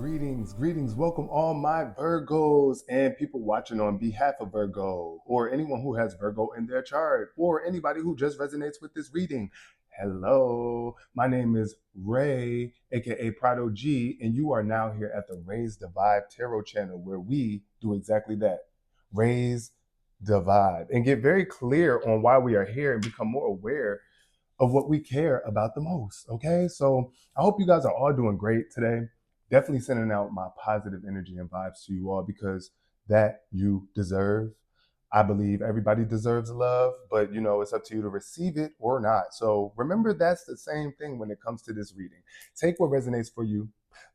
Greetings. Welcome all my Virgos and people watching on behalf of Virgo, or anyone who has Virgo in their chart, or anybody who just resonates with this reading. Hello, my name is Ray, aka Prado G, and you are now here at the Raise the Vibe Tarot channel, where we do exactly that: raise the vibe and get very clear on why we are here and become more aware of what we care about the most. Okay, so I hope you guys are all doing great today. Definitely sending out my positive energy and vibes to you all because that you deserve. I believe everybody deserves love, but it's up to you to receive it or not. So remember, that's the same thing when it comes to this reading. Take what resonates for you,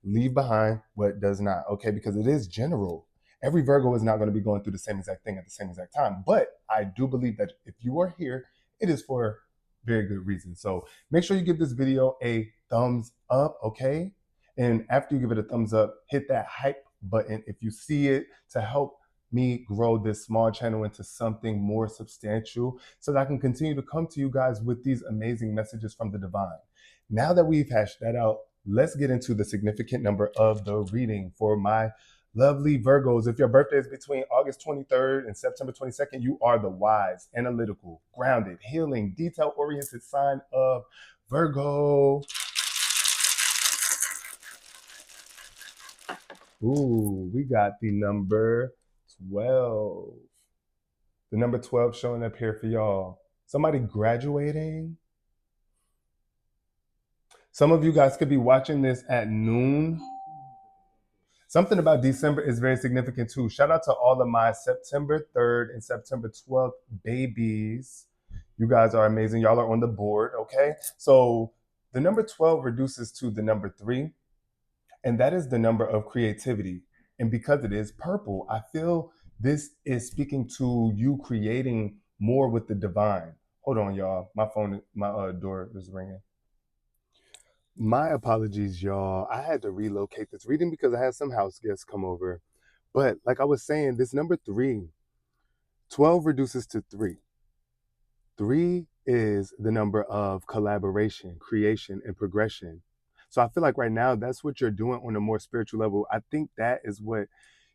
leave behind what does not, okay? Because it is general. Every Virgo is not going to be going through the same exact thing at the same exact time. But I do believe that if you are here, it is for very good reason. So make sure you give this video a thumbs up, okay? And after you give it a thumbs up, hit that hype button if you see it, to help me grow this small channel into something more substantial so that I can continue to come to you guys with these amazing messages from the divine. Now that we've hashed that out, let's get into the significant number of the reading for my lovely Virgos. If your birthday is between August 23rd and September 22nd, you are the wise, analytical, grounded, healing, detail-oriented sign of Virgo. Ooh, we got the number 12. The number 12 showing up here for y'all. Somebody graduating. Some of you guys could be watching this at noon. Something about December is very significant too. Shout out to all of my September 3rd and September 12th babies. You guys are amazing. Y'all are on the board, okay? So the number 12 reduces to the number 3, and that is the number of creativity. And because it is purple, I feel this is speaking to you creating more with the divine. Hold on, y'all. My door is ringing. My apologies, y'all. I had to relocate this reading because I had some house guests come over. But like I was saying, this number 3, 12 reduces to 3. 3 is the number of collaboration, creation, and progression. So I feel like right now, that's what you're doing on a more spiritual level. I think that is what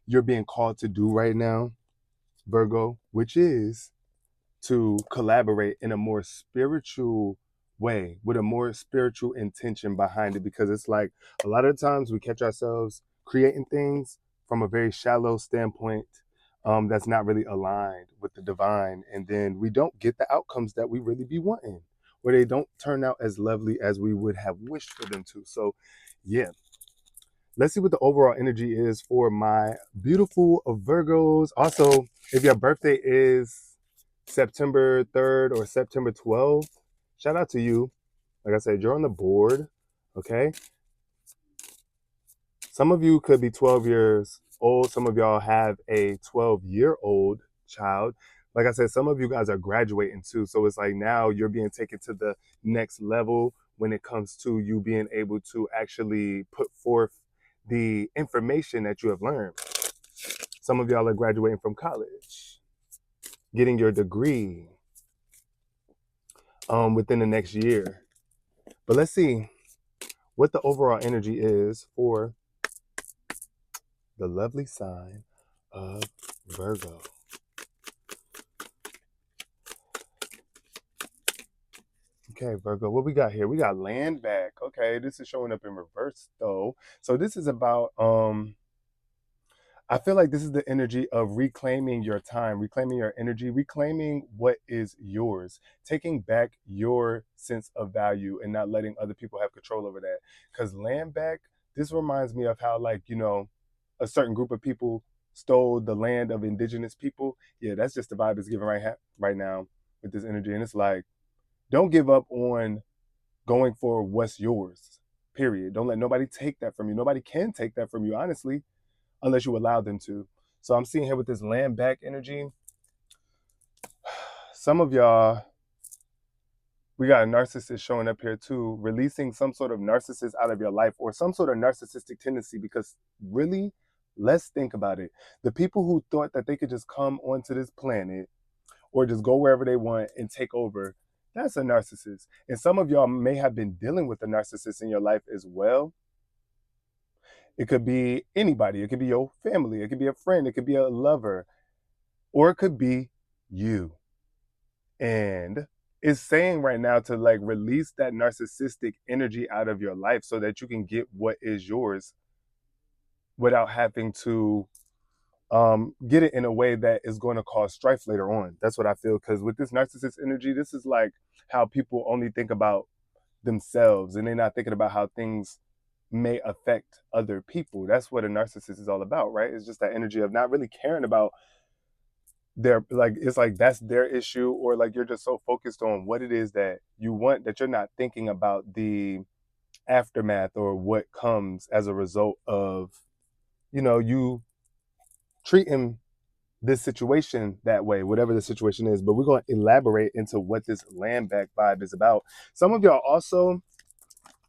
you're being called to do right now, Virgo, which is to collaborate in a more spiritual way, with a more spiritual intention behind it. Because it's like a lot of times we catch ourselves creating things from a very shallow standpoint, that's not really aligned with the divine, and then we don't get the outcomes that we really be wanting, or they don't turn out as lovely as we would have wished for them to. So yeah, let's see what the overall energy is for my beautiful Virgos. Also, if your birthday is September 3rd or September 12th, shout out to you. Like I said, you're on the board, okay? Some of you could be 12 years old. Some of y'all have a 12-year-old child. Like I said, some of you guys are graduating too. So it's like now you're being taken to the next level when it comes to you being able to actually put forth the information that you have learned. Some of y'all are graduating from college, getting your degree within the next year. But let's see what the overall energy is for the lovely sign of Virgo. Okay, Virgo, what we got here? We got land back. Okay, this is showing up in reverse though. So this is about I feel like this is the energy of reclaiming your time, reclaiming your energy, reclaiming what is yours, taking back your sense of value and not letting other people have control over that. Because land back, this reminds me of how, like, a certain group of people stole the land of indigenous people. Yeah, that's just the vibe it's giving right now with this energy. And it's like, don't give up on going for what's yours, period. Don't let nobody take that from you. Nobody can take that from you, honestly, unless you allow them to. So I'm seeing here with this land back energy, some of y'all, we got a narcissist showing up here too, releasing some sort of narcissist out of your life, or some sort of narcissistic tendency. Because really, let's think about it. The people who thought that they could just come onto this planet or just go wherever they want and take over, that's a narcissist. And some of y'all may have been dealing with a narcissist in your life as well. It could be anybody. It could be your family. It could be a friend. It could be a lover. Or it could be you. And it's saying right now to like release that narcissistic energy out of your life so that you can get what is yours without having to get it in a way that is going to cause strife later on. That's what I feel. Because with this narcissist energy, this is like how people only think about themselves and they're not thinking about how things may affect other people. That's what a narcissist is all about, right? It's just that energy of not really caring about their, like, it's like that's their issue, or like you're just so focused on what it is that you want that you're not thinking about the aftermath or what comes as a result of, you treating this situation that way, whatever the situation is. But we're going to elaborate into what this land back vibe is about. Some of y'all also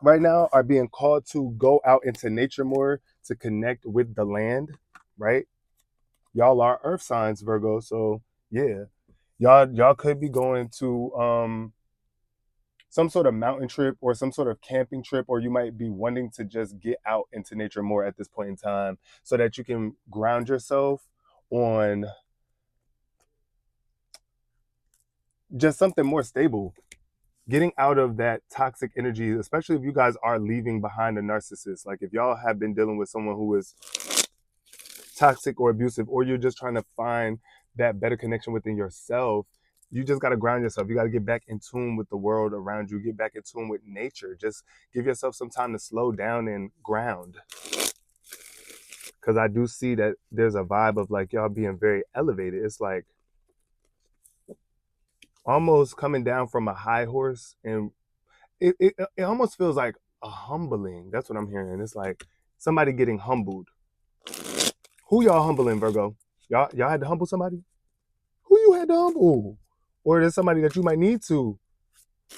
right now are being called to go out into nature more to connect with the land, right? Y'all are earth signs, Virgo, so yeah. Y'all could be going to some sort of mountain trip or some sort of camping trip, or you might be wanting to just get out into nature more at this point in time so that you can ground yourself on just something more stable, getting out of that toxic energy, especially if you guys are leaving behind a narcissist. Like if y'all have been dealing with someone who is toxic or abusive, or you're just trying to find that better connection within yourself, you just got to ground yourself. You got to get back in tune with the world around you, get back in tune with nature. Just give yourself some time to slow down and ground. Because I do see that there's a vibe of like y'all being very elevated. It's like almost coming down from a high horse, and it almost feels like a humbling. That's what I'm hearing. It's like somebody getting humbled. Who y'all humbling, Virgo? Y'all had to humble somebody? Who you had to humble? Or there's somebody that you might need to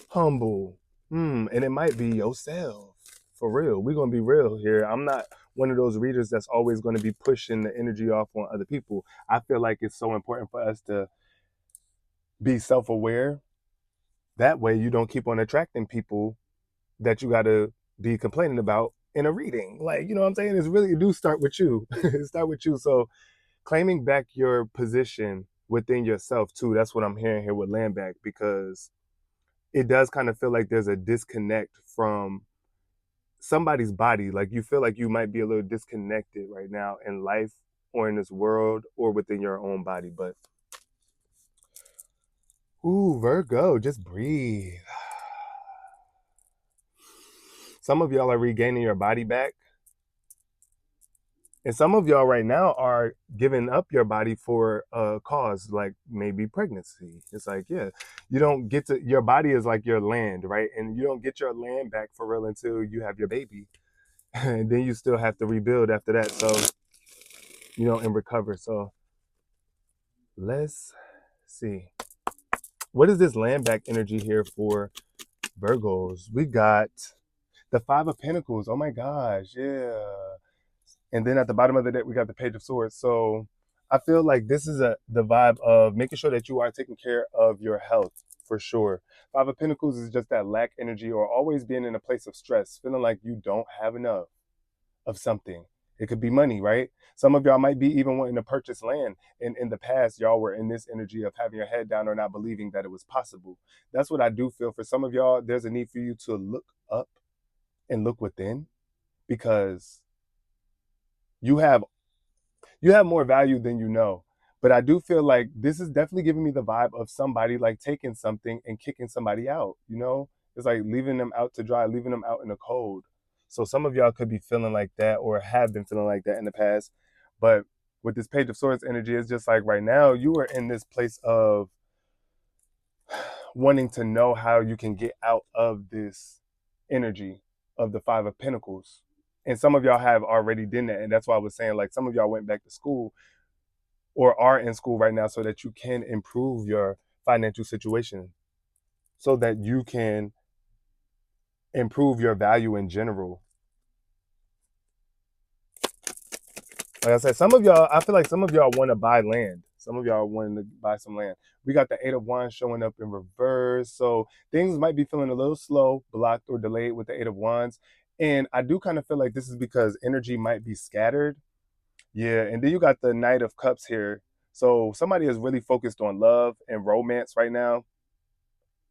humble. And it might be yourself. For real. We're gonna be real here. I'm not one of those readers that's always going to be pushing the energy off on other people. I feel like it's so important for us to be self-aware. That way you don't keep on attracting people that you gotta be complaining about in a reading. Like, you know what I'm saying? It's really, it do start with you. It start with you. So claiming back your position within yourself too. That's what I'm hearing here with land back, because it does kind of feel like there's a disconnect from somebody's body. Like you feel like you might be a little disconnected right now in life or in this world or within your own body. But ooh, Virgo, just breathe. Some of y'all are regaining your body back. And some of y'all right now are giving up your body for a cause, like maybe pregnancy. It's like, yeah, you don't get to, your body is like your land, right? And you don't get your land back for real until you have your baby. And then you still have to rebuild after that. So, and recover. So let's see. What is this land back energy here for Virgos? We got the Five of Pentacles. Oh my gosh. Yeah. And then at the bottom of the deck, we got the Page of Swords. So I feel like this is the vibe of making sure that you are taking care of your health for sure. Five of Pentacles is just that lack energy, or always being in a place of stress, feeling like you don't have enough of something. It could be money, right? Some of y'all might be even wanting to purchase land. And in the past, y'all were in this energy of having your head down or not believing that it was possible. That's what I do feel. For some of y'all, there's a need for you to look up and look within, because you have you have more value than you know. But I do feel like this is definitely giving me the vibe of somebody like taking something and kicking somebody out, It's like leaving them out to dry, leaving them out in the cold. So some of y'all could be feeling like that or have been feeling like that in the past. But with this Page of Swords energy, it's just like right now you are in this place of wanting to know how you can get out of this energy of the Five of Pentacles. And some of y'all have already done that. And that's why I was saying, like, some of y'all went back to school or are in school right now so that you can improve your financial situation, so that you can improve your value in general. Like I said, some of y'all, I feel like some of y'all want to buy land. Some of y'all wanting to buy some land. We got the Eight of Wands showing up in reverse. So things might be feeling a little slow, blocked, or delayed with the Eight of Wands. And I do kind of feel like this is because energy might be scattered. Yeah, and then you got the Knight of Cups here. So somebody is really focused on love and romance right now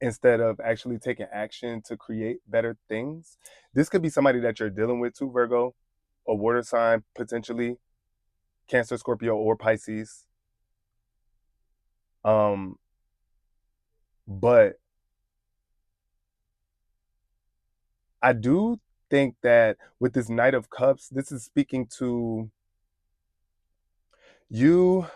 instead of actually taking action to create better things. This could be somebody that you're dealing with too, Virgo, a water sign, potentially Cancer, Scorpio, or Pisces. Um, but I do think that with this Knight of Cups, this is speaking to you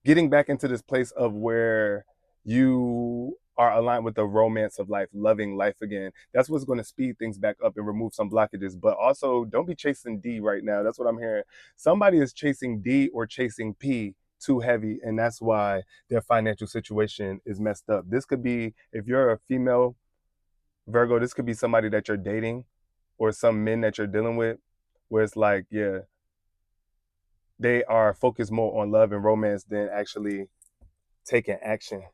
getting back into this place of where you are aligned with the romance of life, loving life again. That's what's going to speed things back up and remove some blockages. But also, don't be chasing D right now. That's what I'm hearing. Somebody is chasing D or chasing P too heavy, and that's why their financial situation is messed up. This could be, if you're a female Virgo, this could be somebody that you're dating or some men that you're dealing with, where it's like, yeah, they are focused more on love and romance than actually taking action.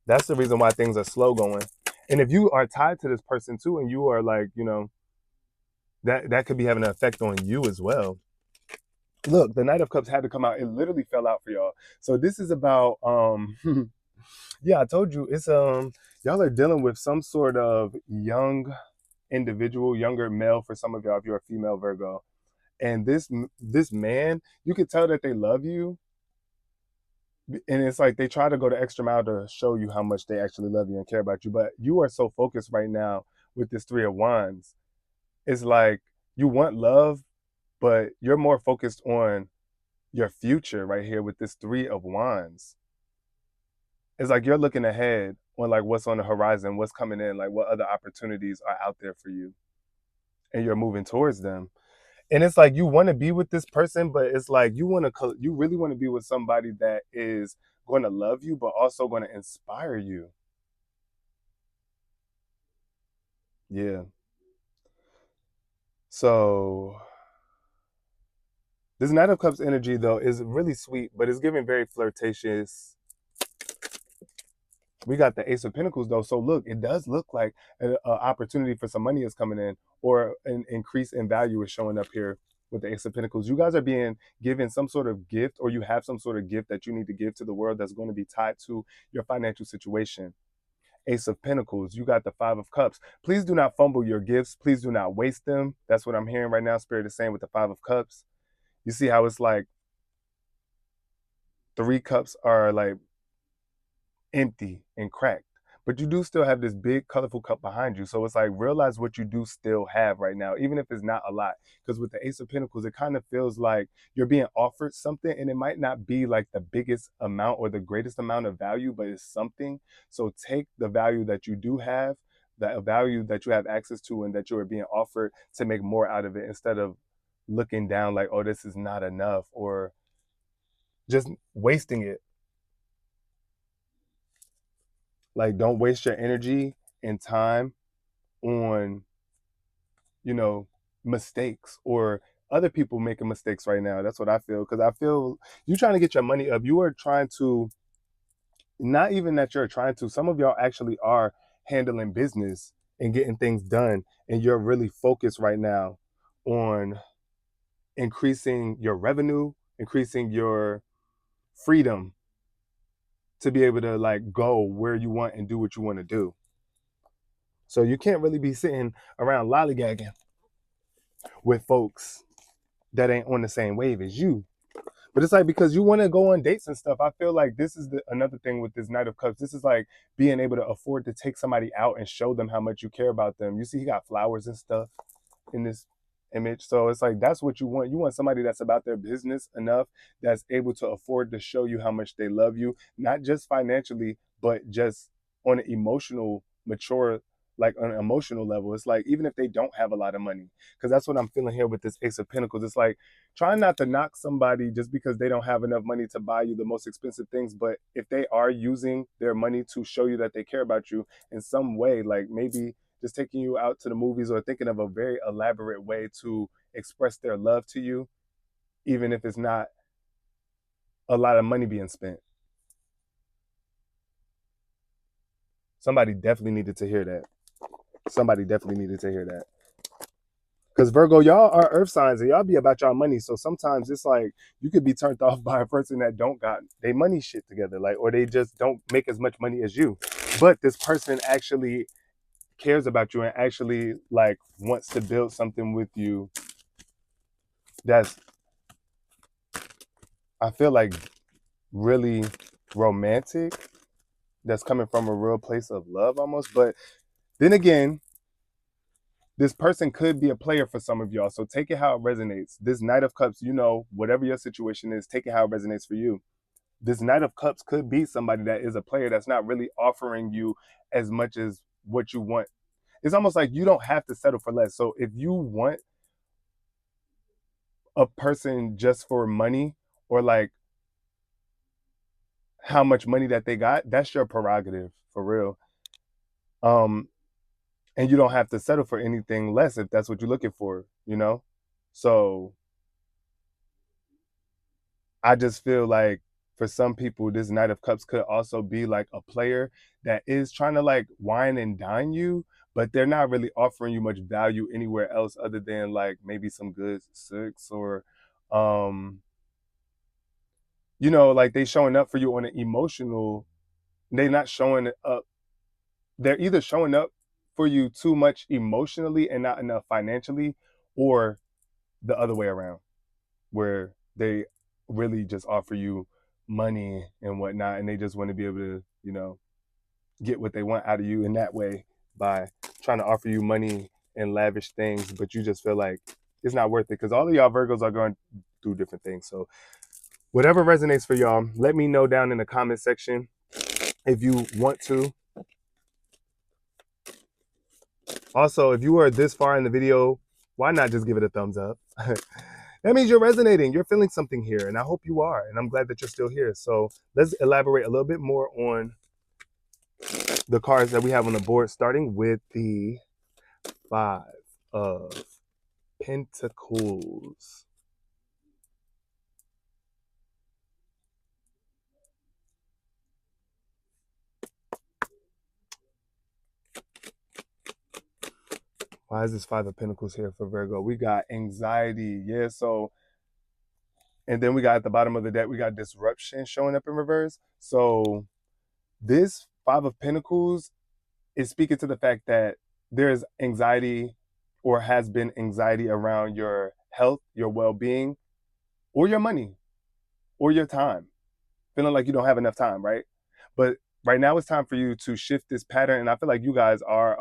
That's the reason why things are slow going. And if you are tied to this person too, and you are like, that could be having an effect on you as well. Look, the Knight of Cups had to come out. It literally fell out for y'all. So this is about yeah, I told you it's y'all are dealing with some sort of young individual, younger male for some of y'all if you're a female Virgo. And this man, you could tell that they love you, and it's like they try to go the extra mile to show you how much they actually love you and care about you. But you are so focused right now with this Three of Wands. It's like you want love, but you're more focused on your future right here with this Three of Wands. It's like you're looking ahead on like what's on the horizon, what's coming in, like what other opportunities are out there for you, and you're moving towards them. And it's like you want to be with this person, but it's like you really want to be with somebody that is going to love you, but also going to inspire you. Yeah. So this Knight of Cups energy though is really sweet, but it's giving very flirtatious. We got the Ace of Pentacles though, so look, it does look like an opportunity for some money is coming in, or an increase in value is showing up here with the Ace of Pentacles. You guys are being given some sort of gift, or you have some sort of gift that you need to give to the world that's going to be tied to your financial situation. Ace of Pentacles, you got the Five of Cups. Please do not fumble your gifts. Please do not waste them. That's what I'm hearing right now. Spirit is saying with the Five of Cups. You see how it's like three cups are like empty and cracked. But you do still have this big, colorful cup behind you. So it's like realize what you do still have right now, even if it's not a lot. Because with the Ace of Pentacles, it kind of feels like you're being offered something, and it might not be like the biggest amount or the greatest amount of value, but it's something. So take the value that you do have, the value that you have access to, and that you are being offered to make more out of it instead of looking down like, oh, this is not enough, or just wasting it. Like, don't waste your energy and time on, you know, mistakes or other people making mistakes right now. That's what I feel. Because I feel you trying to get your money up. You are trying to, not even that you're trying to, some of y'all actually are handling business and getting things done. And you're really focused right now on increasing your revenue, increasing your freedom to be able to like go where you want and do what you want to do. So you can't really be sitting around lollygagging with folks that ain't on the same wave as you. But it's like because you want to go on dates and stuff. I feel like this is another thing with this Knight of Cups. This is like being able to afford to take somebody out and show them how much you care about them. You see, he got flowers and stuff in this image. So it's like that's what you want. You want somebody that's about their business enough, that's able to afford to show you how much they love you, not just financially, but just on an emotional, mature, like on an emotional level. It's like even if they don't have a lot of money, because that's what I'm feeling here with this Ace of Pentacles. It's like try not to knock somebody just because they don't have enough money to buy you the most expensive things. But if they are using their money to show you that they care about you in some way, like maybe just taking you out to the movies or thinking of a very elaborate way to express their love to you, even if it's not a lot of money being spent. Somebody definitely needed to hear that. Somebody definitely needed to hear that. Because Virgo, y'all are earth signs and y'all be about y'all money. So sometimes it's like you could be turned off by a person that don't got their money shit together, like, or they just don't make as much money as you. But this person actually cares about you and actually like wants to build something with you that's, I feel like, really romantic, that's coming from a real place of love almost. But then again, this person could be a player for some of y'all. So take it how it resonates. This Knight of Cups, whatever your situation is, take it how it resonates for you. This Knight of Cups could be somebody that is a player that's not really offering you as much as what you want. It's almost like you don't have to settle for less. So if you want a person just for money, or like how much money that they got, that's your prerogative for real. Um, and you don't have to settle for anything less if that's what you're looking for. So I just feel like for some people, this Knight of Cups could also be like a player that is trying to like wine and dine you, but they're not really offering you much value anywhere else other than like maybe some good sex, or um like they showing up for you on an emotional, they're not showing up, they're either showing up for you too much emotionally and not enough financially, or the other way around, where they really just offer you money and whatnot, and they just want to be able to, get what they want out of you in that way by trying to offer you money and lavish things, but you just feel like it's not worth it because all of y'all Virgos are going through different things. So whatever resonates for y'all, let me know down in the comment section if you want to. Also, if you are this far in the video, why not just give it a thumbs up? That means you're resonating. You're feeling something here, and I hope you are. And I'm glad that you're still here. So let's elaborate a little bit more on the cards that we have on the board, starting with the Five of Pentacles. Why is this Five of Pentacles here for Virgo? We got anxiety. Yeah, so, and then we got at the bottom of the deck, we got disruption showing up in reverse. So this Five of Pentacles is speaking to the fact that there's anxiety, or has been anxiety, around your health, your well-being, or your money, or your time. Feeling like you don't have enough time, right? But right now it's time for you to shift this pattern. And I feel like you guys are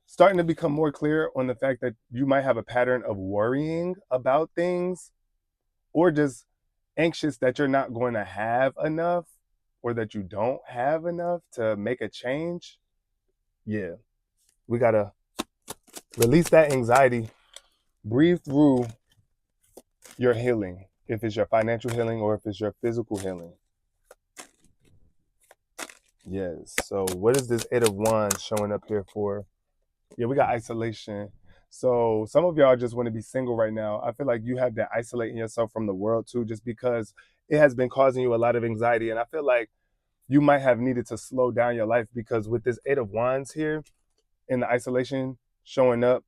starting to become more clear on the fact that you might have a pattern of worrying about things, or just anxious that you're not going to have enough, or that you don't have enough to make a change. Yeah, we got to release that anxiety, breathe through your healing, if it's your financial healing or if it's your physical healing. Yes. So what is this Eight of Wands showing up here for? Yeah, we got isolation. So some of y'all just want to be single right now. I feel like you have that isolating yourself from the world too, just because it has been causing you a lot of anxiety. And I feel like you might have needed to slow down your life, because with this Eight of Wands here and the isolation showing up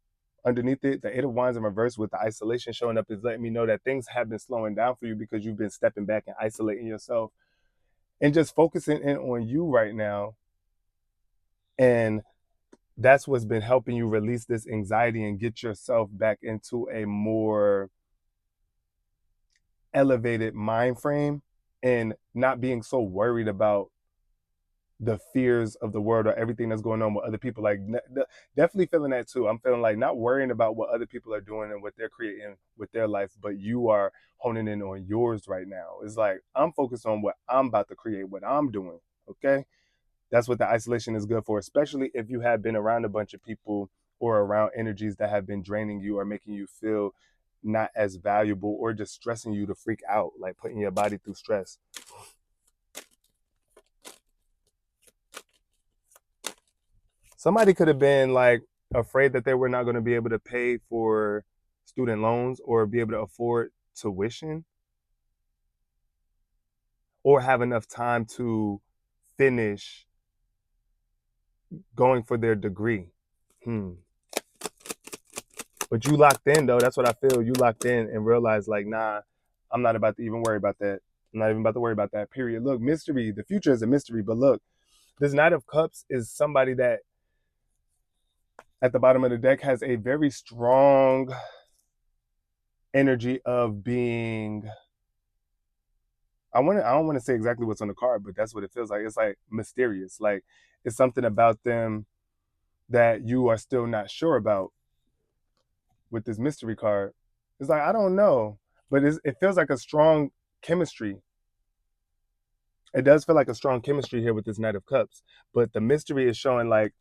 underneath it, the Eight of Wands in reverse with the isolation showing up is letting me know that things have been slowing down for you because you've been stepping back and isolating yourself and just focusing in on you right now. And that's what's been helping you release this anxiety and get yourself back into a more elevated mind frame, and not being so worried about the fears of the world or everything that's going on with other people. Like, definitely feeling that too. I'm feeling like not worrying about what other people are doing and what they're creating with their life, but you are honing in on yours right now. It's like I'm focused on what I'm about to create, what I'm doing. Okay. That's what the isolation is good for, especially if you have been around a bunch of people or around energies that have been draining you or making you feel not as valuable, or just stressing you to freak out, like putting your body through stress. Somebody could have been like afraid that they were not going to be able to pay for student loans or be able to afford tuition or have enough time to finish going for their degree. But you locked in though. That's what I feel. You locked in and realized like, nah, I'm not about to even worry about that. I'm not even about to worry about that. Period. Look, mystery. The future is a mystery. But look, this Knight of Cups is somebody that at the bottom of the deck has a very strong energy of being. I don't want to say exactly what's on the card, but that's what it feels like. It's like mysterious. Like it's something about them that you are still not sure about with this mystery card. It's like I don't know, but it feels like a strong chemistry. It does feel like a strong chemistry here with this Knight of Cups, but the mystery is showing like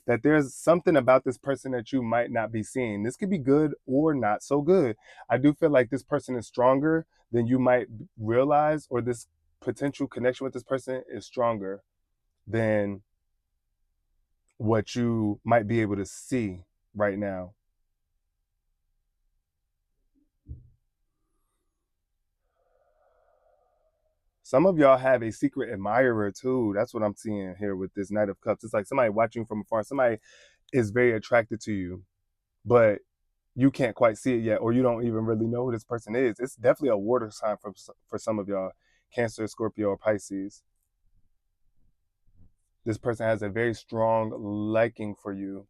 that there's something about this person that you might not be seeing. This could be good or not so good. I do feel like this person is stronger than you might realize, or this potential connection with this person is stronger than what you might be able to see right now. Some of y'all have a secret admirer too. That's what I'm seeing here with this Knight of Cups. It's like somebody watching from afar. Somebody is very attracted to you, but you can't quite see it yet, or you don't even really know who this person is. It's definitely a water sign for some of y'all, Cancer, Scorpio, or Pisces. This person has a very strong liking for you.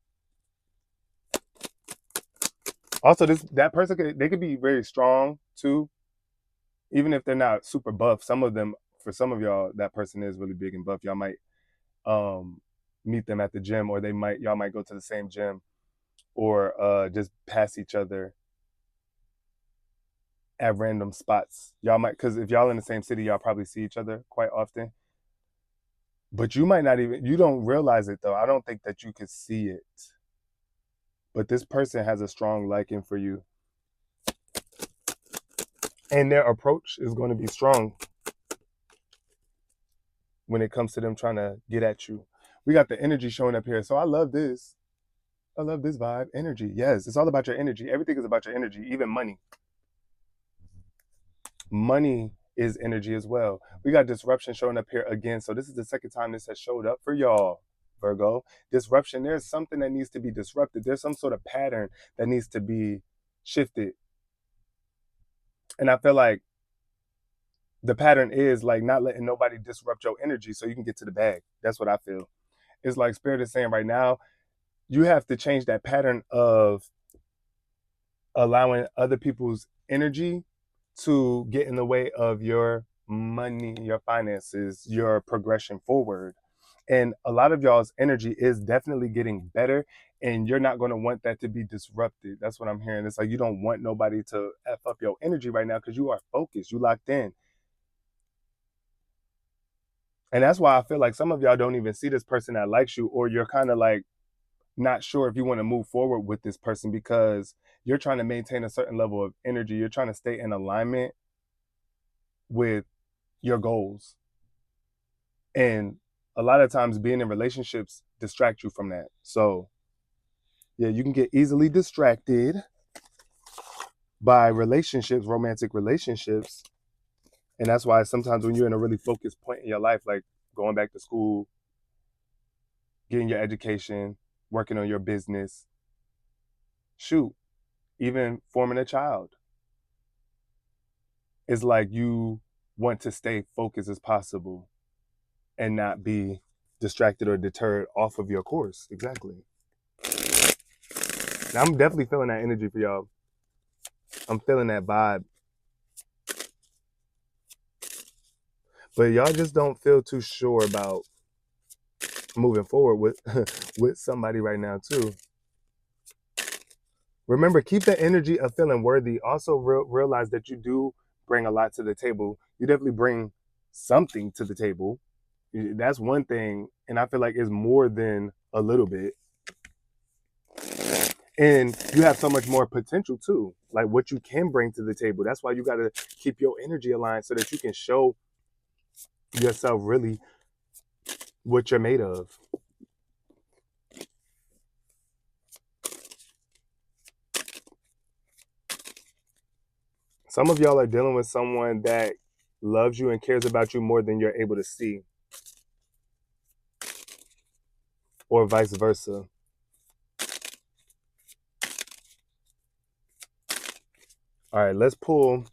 Also, that person they could be very strong too, even if they're not super buff. Some of them, for some of y'all, that person is really big and buff. Y'all might um, meet them at the gym, or y'all might go to the same gym, or just pass each other at random spots. Y'all might, because if y'all in the same city, y'all probably see each other quite often. But you might not even, you don't realize it though. I don't think that you could see it. But this person has a strong liking for you. And their approach is going to be strong when it comes to them trying to get at you. We got the energy showing up here. So I love this. I love this vibe. Energy. Yes, it's all about your energy. Everything is about your energy, even money. Money is energy as well. We got disruption showing up here again. So this is the second time this has showed up for y'all, Virgo. Disruption. There's something that needs to be disrupted. There's some sort of pattern that needs to be shifted. And I feel like the pattern is like not letting nobody disrupt your energy so you can get to the bag. That's what I feel. It's like Spirit is saying right now, you have to change that pattern of allowing other people's energy to get in the way of your money, your finances, your progression forward. And a lot of y'all's energy is definitely getting better, and you're not going to want that to be disrupted. That's what I'm hearing. It's like you don't want nobody to F up your energy right now because you are focused, you locked in. And that's why I feel like some of y'all don't even see this person that likes you, or you're kind of like not sure if you want to move forward with this person because you're trying to maintain a certain level of energy. You're trying to stay in alignment with your goals. And a lot of times being in relationships distract you from that. So yeah, you can get easily distracted by relationships, romantic relationships. And that's why sometimes when you're in a really focused point in your life, like going back to school, getting your education, working on your business, shoot, even forming a child, it's like you want to stay focused as possible and not be distracted or deterred off of your course. Exactly. Now, I'm definitely feeling that energy for y'all. I'm feeling that vibe. But y'all just don't feel too sure about moving forward with with somebody right now too. Remember, keep the energy of feeling worthy. Also realize that you do bring a lot to the table. You definitely bring something to the table. That's one thing, and I feel like it's more than a little bit. And you have so much more potential too, like what you can bring to the table. That's why you got to keep your energy aligned so that you can show yourself really what you're made of. Some of y'all are dealing with someone that loves you and cares about you more than you're able to see. or vice versa. All right, let's pull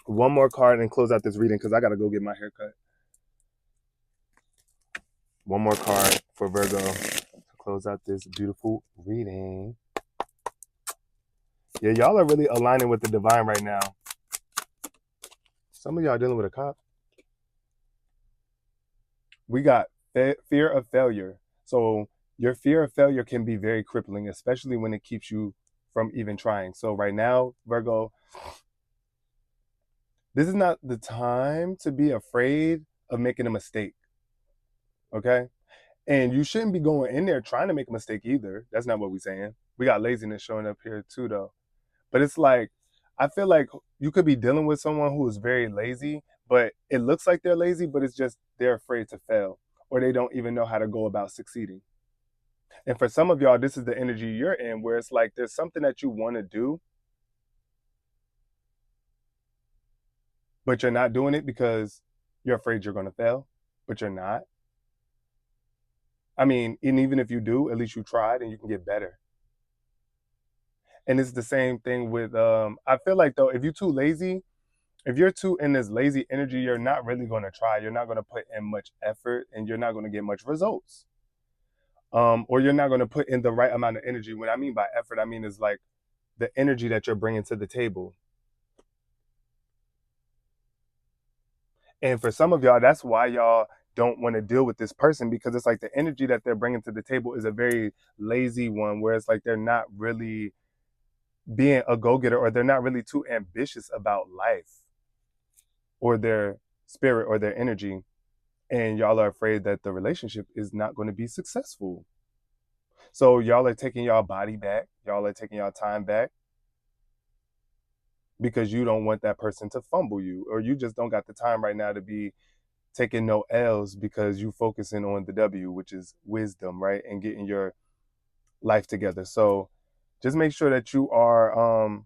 one more card and close out this reading because I got to go get my hair cut. One more card for Virgo to close out this beautiful reading. Yeah, y'all are really aligning with the divine right now. Some of y'all are dealing with a cop. We got fear of failure. So your fear of failure can be very crippling, especially when it keeps you from even trying. So right now, Virgo, this is not the time to be afraid of making a mistake. Okay? And you shouldn't be going in there trying to make a mistake either. That's not what we're saying. We got laziness showing up here too, though. But it's like, I feel like you could be dealing with someone who is very lazy, but it looks like they're lazy, but it's just they're afraid to fail or they don't even know how to go about succeeding. And for some of y'all, this is the energy you're in where it's like there's something that you want to do, but you're not doing it because you're afraid you're going to fail, but you're not. I mean, and even if you do, at least you tried and you can get better. And it's the same thing with I feel like though if you're too lazy, if you're too in this lazy energy, you're not really going to try. You're not going to put in much effort and you're not going to get much results. Or you're not going to put in the right amount of energy. What I mean by effort, I mean is like the energy that you're bringing to the table. And for some of y'all, that's why y'all don't want to deal with this person because it's like the energy that they're bringing to the table is a very lazy one where it's like they're not really being a go-getter or they're not really too ambitious about life or their spirit or their energy. And y'all are afraid that the relationship is not going to be successful. So y'all are taking y'all body back. Y'all are taking y'all time back because you don't want that person to fumble you or you just don't got the time right now to be taking no L's because you focusing on the W, which is wisdom, right? And getting your life together. So just make sure that you are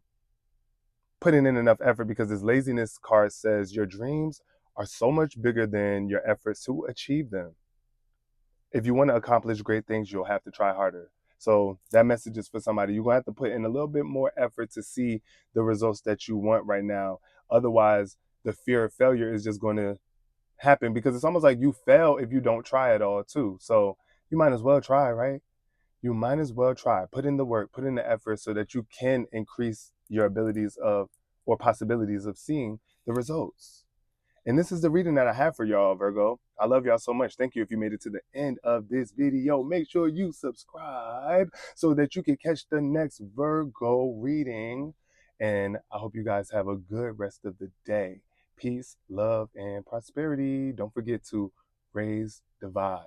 putting in enough effort because this laziness card says your dreams are so much bigger than your efforts to achieve them. If you want to accomplish great things, you'll have to try harder. So that message is for somebody. You're going to have to put in a little bit more effort to see the results that you want right now. Otherwise, the fear of failure is just going to happen because it's almost like you fail if you don't try at all too. So you might as well try, right? You might as well try. Put in the work, put in the effort so that you can increase your abilities of or possibilities of seeing the results. And this is the reading that I have for y'all, Virgo. I love y'all so much. Thank you if you made it to the end of this video. Make sure you subscribe so that you can catch the next Virgo reading. And I hope you guys have a good rest of the day. Peace, love, and prosperity. Don't forget to raise the vibe.